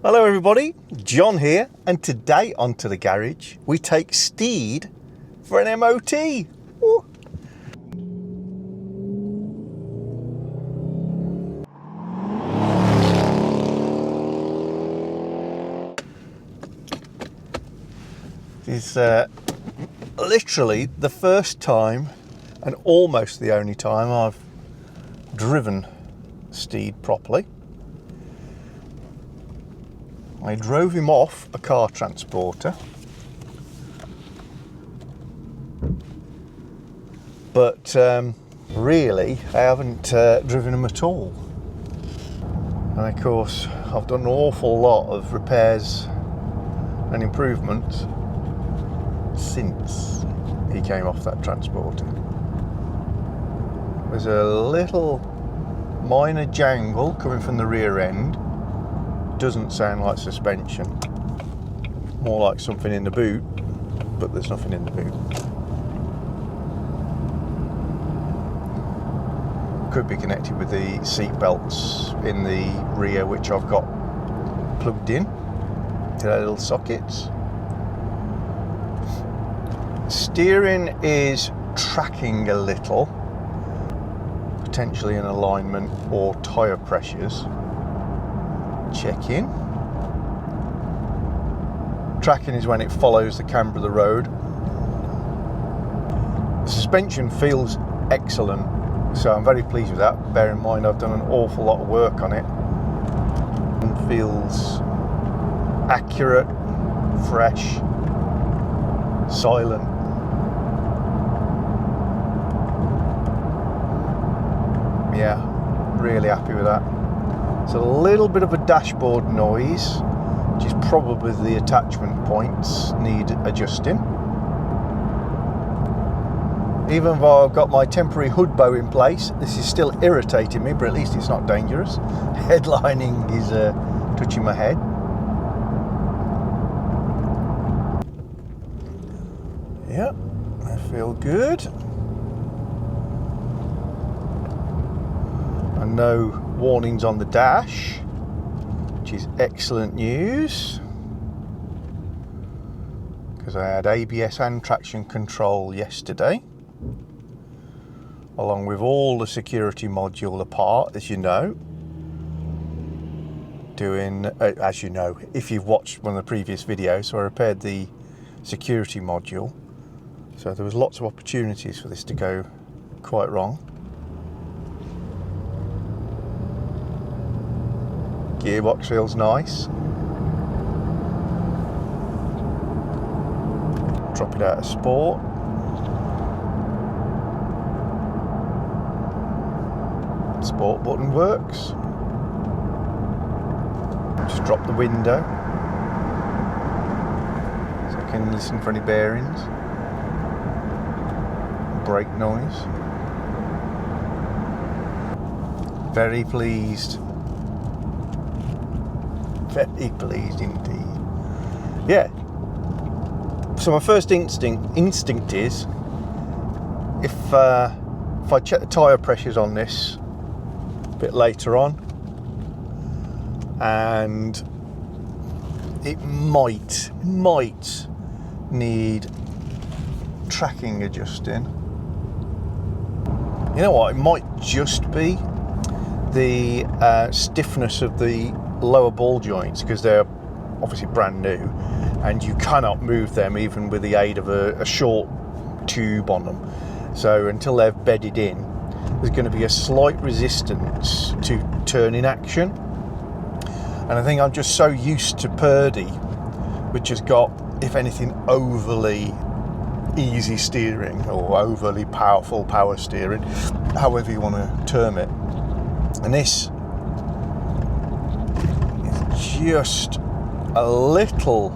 Hello everybody, John here, and today onto the garage we take Steed for an MOT. Woo. This is literally the first time and almost the only time I've driven Steed properly. I drove him off a car transporter, but really I haven't driven him at all. And of course I've done an awful lot of repairs and improvements since he came off that transporter. There's a little minor jangle coming from the rear end. Doesn't sound like suspension, more like something in the boot, but there's nothing in the boot. Could be connected with the seat belts in the rear, which I've got plugged in to their little sockets. Steering is tracking a little, potentially in alignment or tyre pressures. Check in. Tracking is when it follows the camber of the road. The suspension feels excellent, so I'm very pleased with that. Bear in mind I've done an awful lot of work on it. It feels accurate, fresh, silent. Yeah, really happy with that. It's a little bit of a dashboard noise, which is probably the attachment points need adjusting. Even though I've got my temporary hood bow in place, this is still irritating me, but at least it's not dangerous. Headlining is touching my head. Yep, I feel good. And no warnings on the dash, which is excellent news, because I had ABS and traction control yesterday, along with all the security module apart, as you know. As you know, if you've watched one of the previous videos, so I repaired the security module, so there was lots of opportunities for this to go quite wrong. Gearbox feels nice. Drop it out of sport. Sport button works. Just drop the window so I can listen for any bearings. Brake noise. Very pleased. Very pleased indeed. Yeah. So my first instinct is, if I check the tyre pressures on this a bit later on, and it might need tracking adjusting. You know what? It might just be the stiffness of the lower ball joints, because they're obviously brand new and you cannot move them even with the aid of a short tube on them. So until they've bedded in, there's going to be a slight resistance to turning action. And I think I'm just so used to Purdy, which has got, if anything, overly easy steering or overly powerful power steering, however you want to term it. And this just a little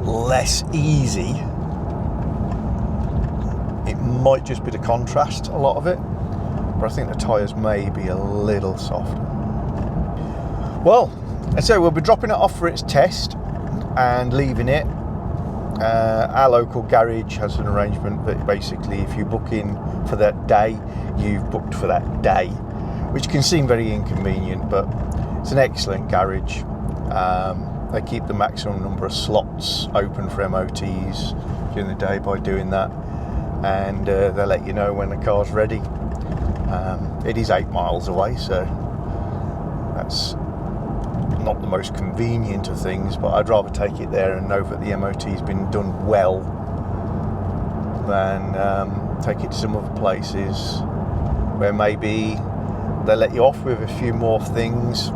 less easy. It might just be the contrast, a lot of it, but I think the tyres may be a little softer. Well, and so we'll be dropping it off for its test and leaving it. Our local garage has an arrangement that basically if you book in for that day, you've booked for that day, which can seem very inconvenient, but It's an excellent garage. They keep the maximum number of slots open for MOTs during the day by doing that, and they let you know when the car's ready. It is 8 miles away, so that's not the most convenient of things, but I'd rather take it there and know that the MOT's been done well than take it to some other places where maybe they let you off with a few more things.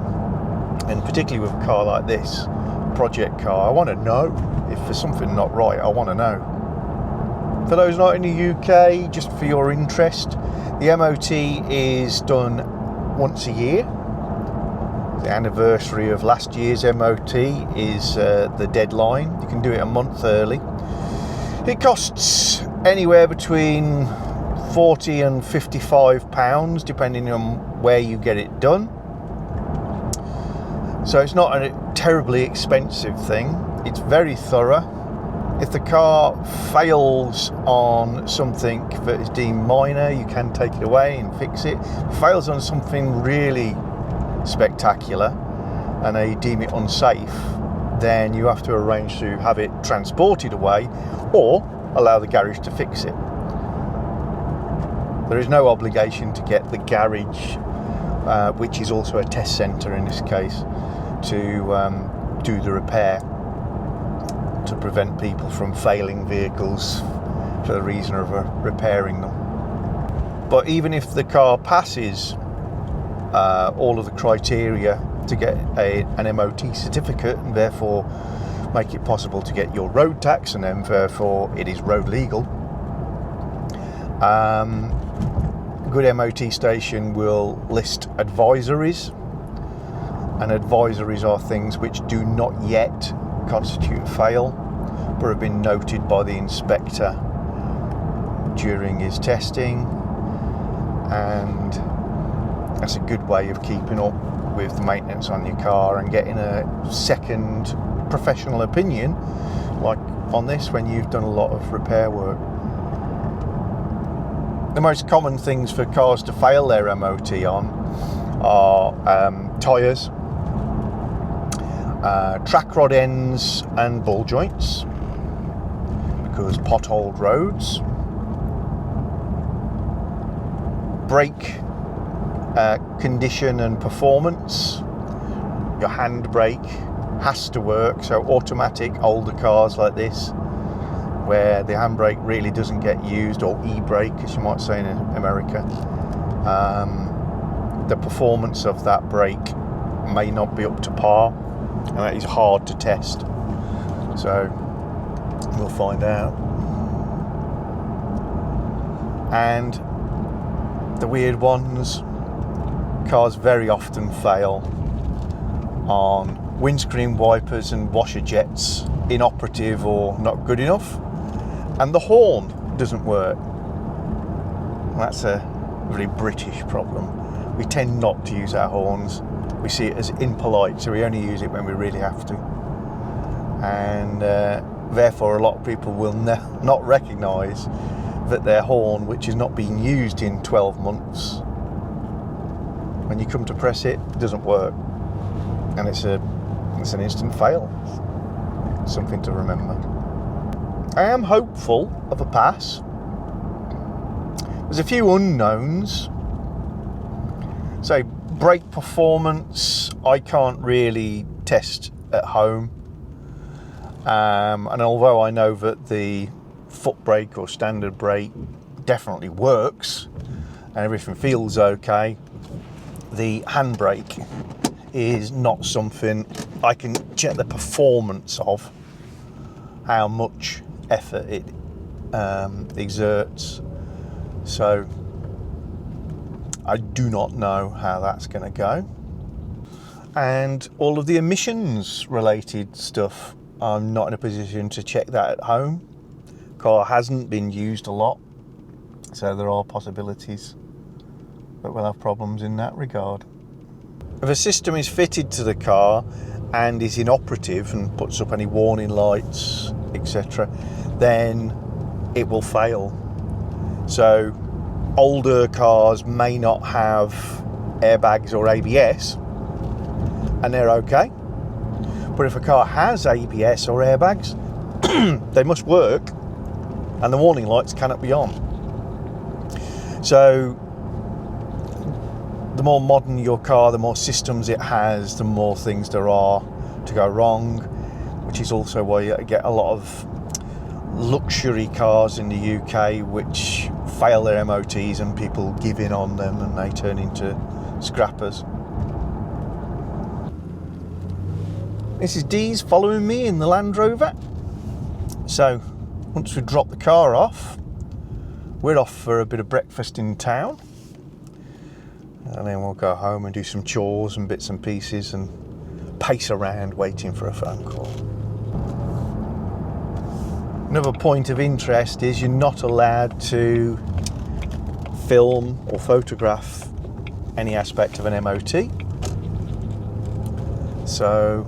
And particularly with a car like this, project car, I want to know if there's something not right. I want to know. For those not in the UK, just for your interest, the MOT is done once a year. The anniversary of last year's MOT is the deadline. You can do it a month early. It costs anywhere between £40 and £55 depending on where you get it done. So it's not a terribly expensive thing. It's very thorough. If the car fails on something that is deemed minor, you can take it away and fix it. If it fails on something really spectacular and they deem it unsafe, then you have to arrange to have it transported away or allow the garage to fix it. There is no obligation to get the garage, which is also a test centre in this case, to do the repair to prevent people from failing vehicles for the reason of repairing them. But even if the car passes all of the criteria to get an MOT certificate and therefore make it possible to get your road tax, and then therefore it is road legal, a good MOT station will list advisories, and advisories are things which do not yet constitute a fail but have been noted by the inspector during his testing, and that's a good way of keeping up with the maintenance on your car and getting a second professional opinion, like on this, when you've done a lot of repair work. The most common things for cars to fail their MOT on are tyres, track rod ends and ball joints, because potholed roads, brake condition and performance. Your handbrake has to work, so automatic older cars like this, where the handbrake really doesn't get used, or e-brake as you might say in America, the performance of that brake may not be up to par, and that is hard to test, so we'll find out. And the weird ones, cars very often fail on windscreen wipers and washer jets, inoperative or not good enough, and the horn doesn't work. That's a very British problem. We tend not to use our horns. We see it as impolite, so we only use it when we really have to, and therefore a lot of people will not recognise that their horn, which is not being used in 12 months, when you come to press it, it doesn't work, and it's an instant fail. Something to remember. I am hopeful of a pass. There's a few unknowns. So brake performance, I can't really test at home. And although I know that the foot brake or standard brake definitely works and everything feels okay, the handbrake is not something I can check the performance of, how much effort it exerts. So I do not know how that's going to go. And all of the emissions related stuff, I'm not in a position to check that at home. Car hasn't been used a lot, so there are possibilities that we'll have problems in that regard. If a system is fitted to the car and is inoperative and puts up any warning lights, etc., then it will fail. So older cars may not have airbags or ABS, and they're okay. But if a car has ABS or airbags, they must work, and the warning lights cannot be on. So the more modern your car, the more systems it has, the more things there are to go wrong, which is also why you get a lot of luxury cars in the UK which fail their MOTs and people give in on them and they turn into scrappers. Mrs D's following me in the Land Rover. So once we drop the car off, we're off for a bit of breakfast in town, and then we'll go home and do some chores and bits and pieces and pace around waiting for a phone call. Another point of interest is you're not allowed to film or photograph any aspect of an MOT. So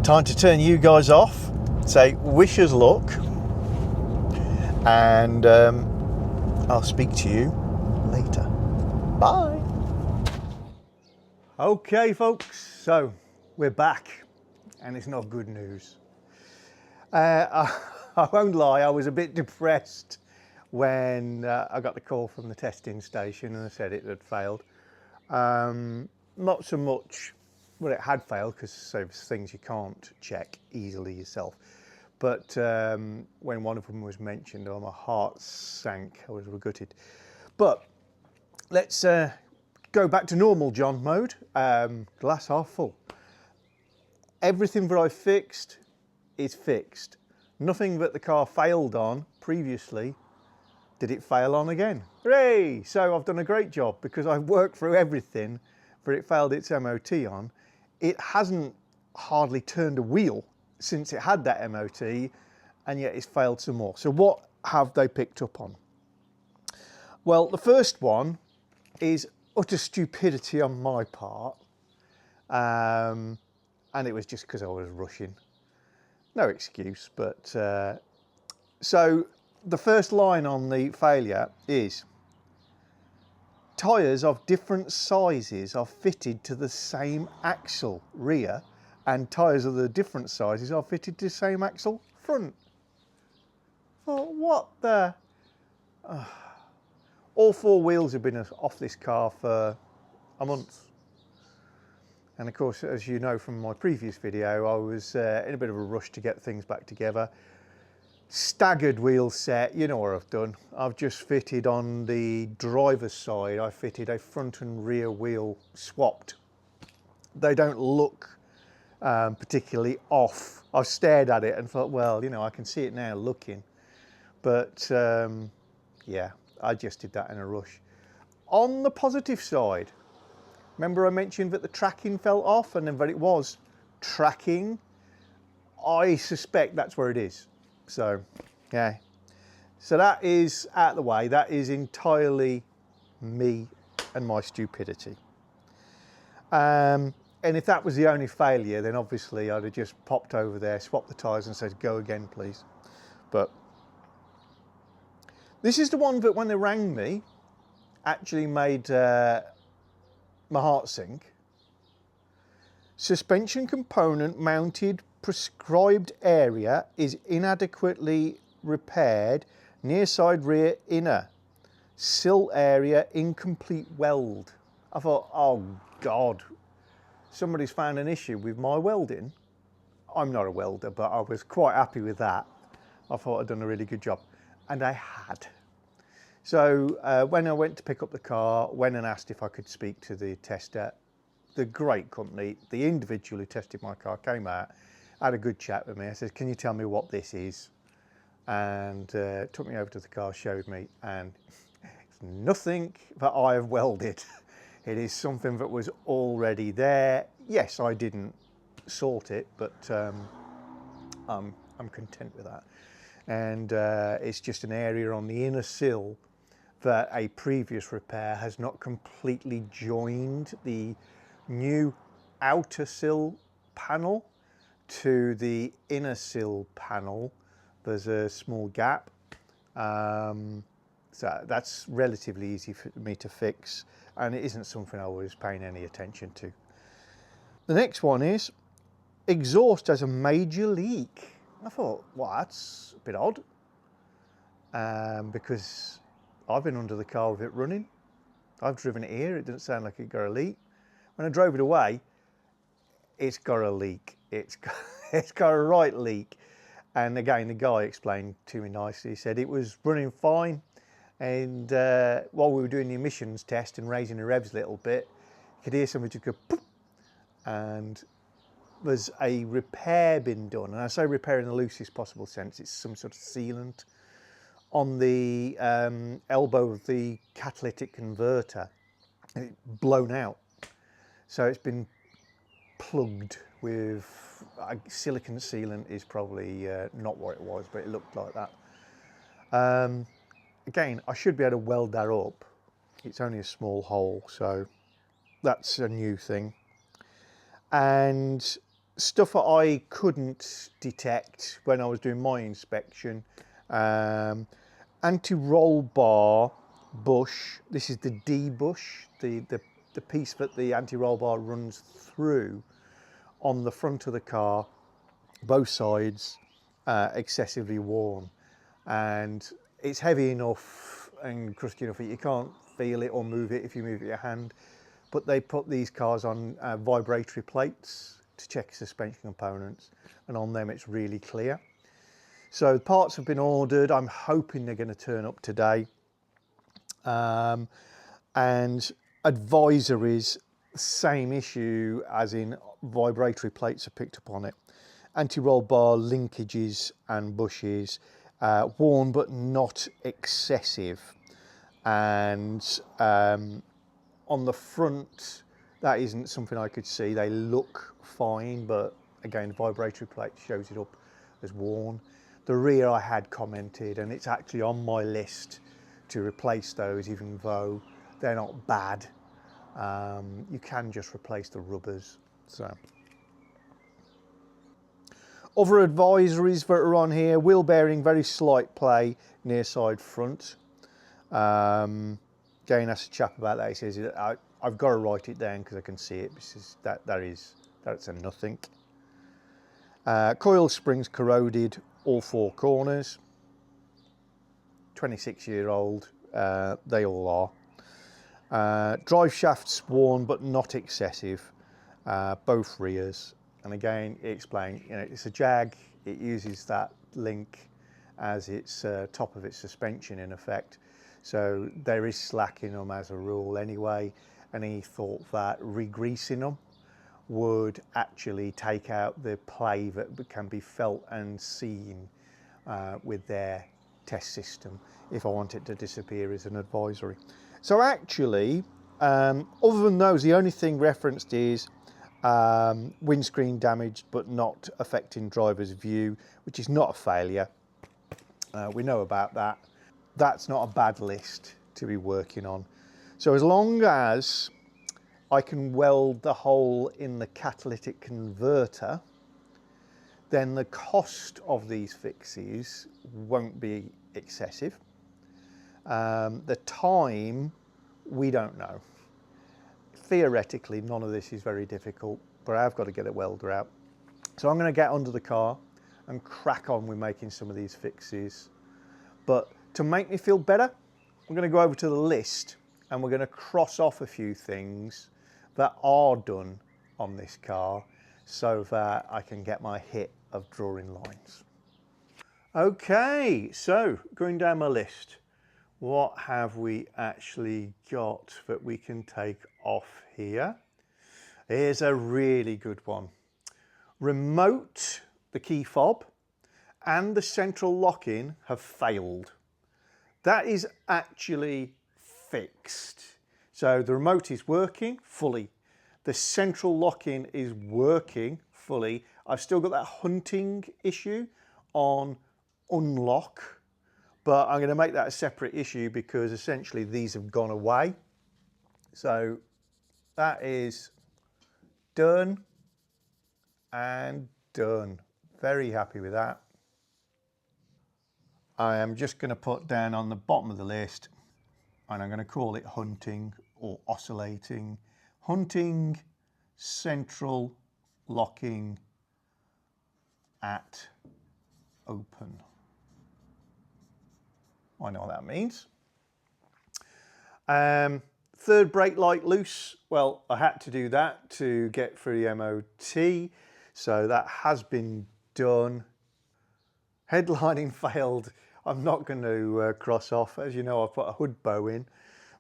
time to turn you guys off, say wish us luck, and I'll speak to you later. Bye. Okay folks, so we're back, and it's not good news. I won't lie, I was a bit depressed when I got the call from the testing station and they said it had failed. Not so much, well, it had failed because there's things you can't check easily yourself. But when one of them was mentioned, oh, my heart sank. I was gutted. But let's go back to normal John mode. Glass half full. Everything that I fixed is fixed. Nothing that the car failed on previously did it fail on again. Hooray! So I've done a great job because I've worked through everything that it failed its MOT on. It hasn't hardly turned a wheel since it had that MOT, and yet it's failed some more. So what have they picked up on? Well, the first one is utter stupidity on my part, and it was just because I was rushing. No excuse, but so the first line on the failure is tyres of different sizes are fitted to the same axle rear, and tyres of the different sizes are fitted to the same axle front. Oh, what the? All four wheels have been off this car for a month. And of course, as you know from my previous video, I was in a bit of a rush to get things back together. Staggered wheel set, you know what I've done. I've just fitted on the driver's side, I fitted a front and rear wheel swapped. They don't look particularly off. I've stared at it and thought, well, you know, I can see it now looking. But yeah, I just did that in a rush. On the positive side, remember I mentioned that the tracking fell off and then that it was tracking? I suspect that's where it is. So, yeah. So that is out of the way. That is entirely me and my stupidity. And if that was the only failure, then obviously I'd have just popped over there, swapped the tyres and said, go again, please. But this is the one that when they rang me, actually made my heart sink. Suspension component mounted prescribed area is inadequately repaired, near side rear inner. Sill area incomplete weld. I thought, oh God, somebody's found an issue with my welding. I'm not a welder, but I was quite happy with that. I thought I'd done a really good job, and I had. So when I went to pick up the car, went and asked if I could speak to the tester. The great company, the individual who tested my car came out, had a good chat with me. I said, can you tell me what this is? And took me over to the car, showed me, and it's nothing that I have welded. It is something that was already there. Yes, I didn't sort it, but I'm content with that. And it's just an area on the inner sill that a previous repair has not completely joined the new outer sill panel to the inner sill panel. There's a small gap, so that's relatively easy for me to fix. and it isn't something I was paying any attention to. The next one is exhaust has a major leak. I thought, well, that's a bit odd, because I've been under the car with it running. I've driven it here, it doesn't sound like it got a leak. When I drove it away, it's got a leak. It's got a right leak. And again, the guy explained to me nicely. He said it was running fine, and while we were doing the emissions test and raising the revs a little bit, you could hear something just go poof, and there's a repair been done. And I say repair in the loosest possible sense. It's some sort of sealant on the elbow of the catalytic converter. It's blown out. So it's been plugged with silicon sealant. Is probably not what it was, but it looked like that. Again, I should be able to weld that up. It's only a small hole, so that's a new thing. And stuff that I couldn't detect when I was doing my inspection, anti-roll bar bush. This is the D bush, the piece that the anti-roll bar runs through on the front of the car, both sides, excessively worn, and it's heavy enough and crusty enough that you can't feel it or move it if you move it with your hand. But they put these cars on vibratory plates to check suspension components, and on them it's really clear. So parts have been ordered. I'm hoping they're going to turn up today. And advisories, same issue as in vibratory plates are picked up on it. Anti-roll bar linkages and bushes, worn but not excessive. And on the front, that isn't something I could see. They look fine, but again, the vibratory plate shows it up as worn. The rear I had commented, and it's actually on my list to replace those, even though they're not bad. You can just replace the rubbers. So, other advisories that are on here: wheel bearing, very slight play near side front. Again, that's a chap about that. He says I've got to write it down because I can see it. That's a nothing. Coil springs corroded, all four corners. 26-year-old, they all are. Drive shafts worn but not excessive, both rears. And again, he explained, it's a Jag, it uses that link as its top of its suspension in effect. So there is slack in them as a rule anyway, and he thought that re-greasing them would actually take out the play that can be felt and seen with their test system if I want it to disappear as an advisory. So actually, other than those, the only thing referenced is windscreen damaged but not affecting driver's view, which is not a failure. We know about that. That's not a bad list to be working on. So as long as I can weld the hole in the catalytic converter, then the cost of these fixes won't be excessive. The time, we don't know. Theoretically, none of this is very difficult, but I've got to get a welder out. So I'm going to get under the car and crack on with making some of these fixes. But to make me feel better, I'm going to go over to the list and we're going to cross off a few things that are done on this car so that I can get my hit of drawing lines. Okay, so going down my list, what have we actually got that we can take off here? Here's a really good one. Remote, the key fob, and the central lock-in have failed. That is actually fixed. So the remote is working fully. The central lock-in is working fully. I've still got that hunting issue on unlock, but I'm going to make that a separate issue because essentially these have gone away. So that is done and done. Very happy with that. I am just going to put down on the bottom of the list, and I'm going to call it hunting or oscillating, hunting, central, locking, at, open. I know what that means. Third brake light loose. Well, I had to do that to get through the MOT, so that has been done. Headlining failed. I'm not going to cross off. As you know, I've put a hood bow in,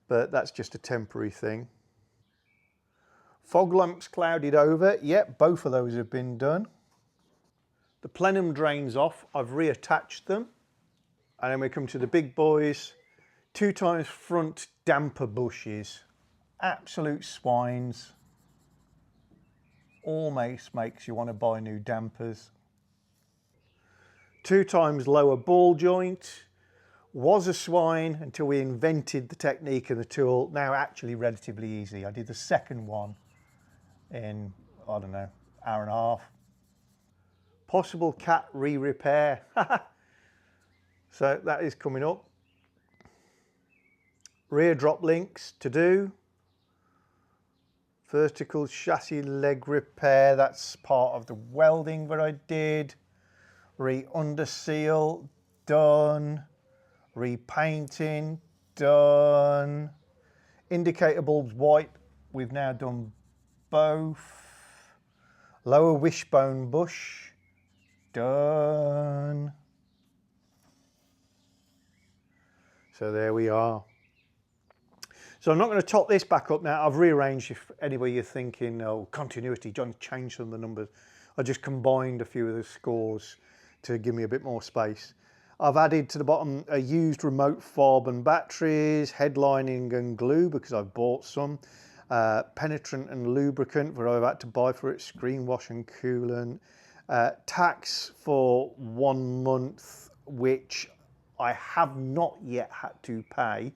but that's just a temporary thing. Fog lamps clouded over. Yep, both of those have been done. The plenum drains off. I've reattached them. And then we come to the big boys. 2 times front damper bushes. Absolute swines. Almost makes you want to buy new dampers. 2 times lower ball joint. Was a swine until we invented the technique and the tool. Now actually relatively easy. I did the second one in, I don't know, hour and a half. Possible cat re-repair. So that is coming up. Rear drop links to do. Vertical chassis leg repair, that's part of the welding that I did. Re-under seal, done. Repainting, done. Indicator bulbs white, we've now done both. Lower wishbone bush, done. So there we are. So I'm not going to top this back up now. I've rearranged, if anybody you're thinking, oh, continuity, John changed some of the numbers. I just combined a few of the scores to give me a bit more space. I've added to the bottom a used remote fob and batteries, headlining and glue because I've bought some, penetrant and lubricant that I've had to buy for it, screen wash and coolant, tax for 1 month, which I have not yet had to pay,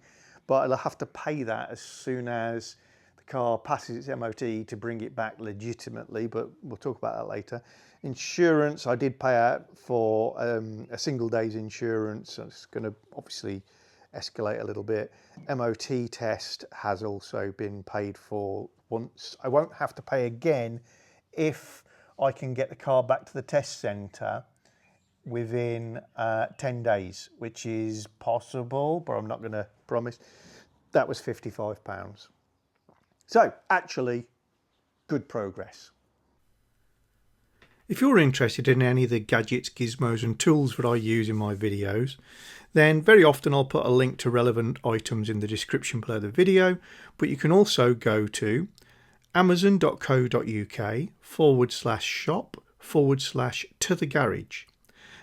but I'll have to pay that as soon as the car passes its MOT to bring it back legitimately, but we'll talk about that later. Insurance, I did pay out for a single day's insurance, so it's going to obviously escalate a little bit. MOT test has also been paid for once. I won't have to pay again if I can get the car back to the test centre within 10 days, which is possible, but I'm not going to promise. That was £55. So actually, good progress. If you're interested in any of the gadgets, gizmos and tools that I use in my videos, then very often I'll put a link to relevant items in the description below the video, but you can also go to amazon.co.uk/shop/to-the-garage,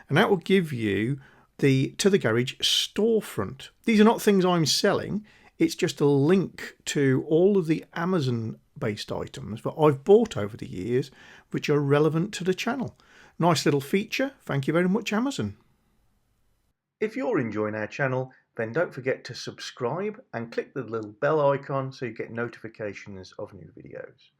and that will give you the To The Garage storefront. These are not things I'm selling, it's just a link to all of the Amazon based items that I've bought over the years which are relevant to the channel. Nice little feature. Thank you very much, Amazon. If you're enjoying our channel, then don't forget to subscribe and click the little bell icon so you get notifications of new videos.